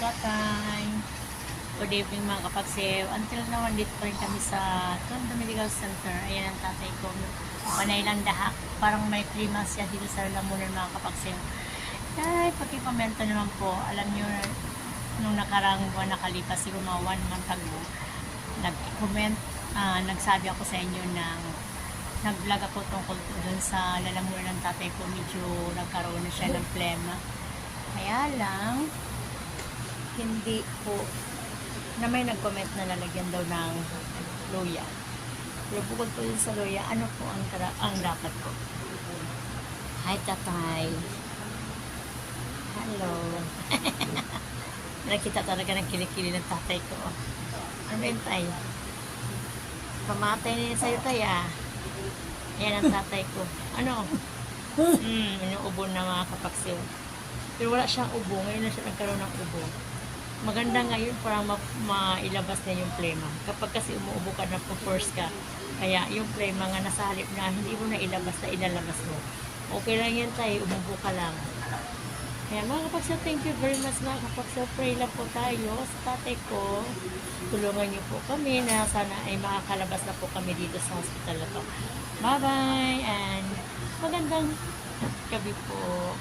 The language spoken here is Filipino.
tatay. Good evening mga kapagsew. Until now, andito pa rin kami sa Tondo Medical Center. Ayan ang tatay ko. Panay lang dahak. Parang may klima siya dito sa Lamunan mga kapagsew. Ay, pakikomento naman po. Alam nyo, nung nakarang buwan nakalipas, siguro mga 1 month ago, nag-comment, nagsabi ako sa inyo ng nag-vlog ako tungkol dun sa lalamunan ng tatay ko. Medyo nagkaroon na siya ng plema. Kaya lang, hindi po na may nag-comment na lalagyan daw ng luya. Pero bukod po yun sa luya, ano po ang dapat ko? Hi, tatay. Hello. Nakita talaga ng kilikili ng tatay ko. Ano yun, tay? Pamatay na yun sa'yo, tay, ah. Yan ang tatay ko. Ano? Inuubo na mga kapaksew. Pero wala siyang ubo. Ngayon na siya nagkaroon ng ubo. Maganda ngayon para mailabas na yung plema. Kapag kasi umuubo ka na force ka, kaya yung plema nga nasa halip na hindi mo na ilabas na ilalabas mo. Okay lang yan tayo, umubo ka lang. Kaya mga kapagsaw, thank you very much mga kapagsaw. Pray lang po tayo sa tatay ko. Tulungan niyo po kami na sana ay makakalabas na po kami dito sa hospital na to. Bye-bye and magandang gabi po.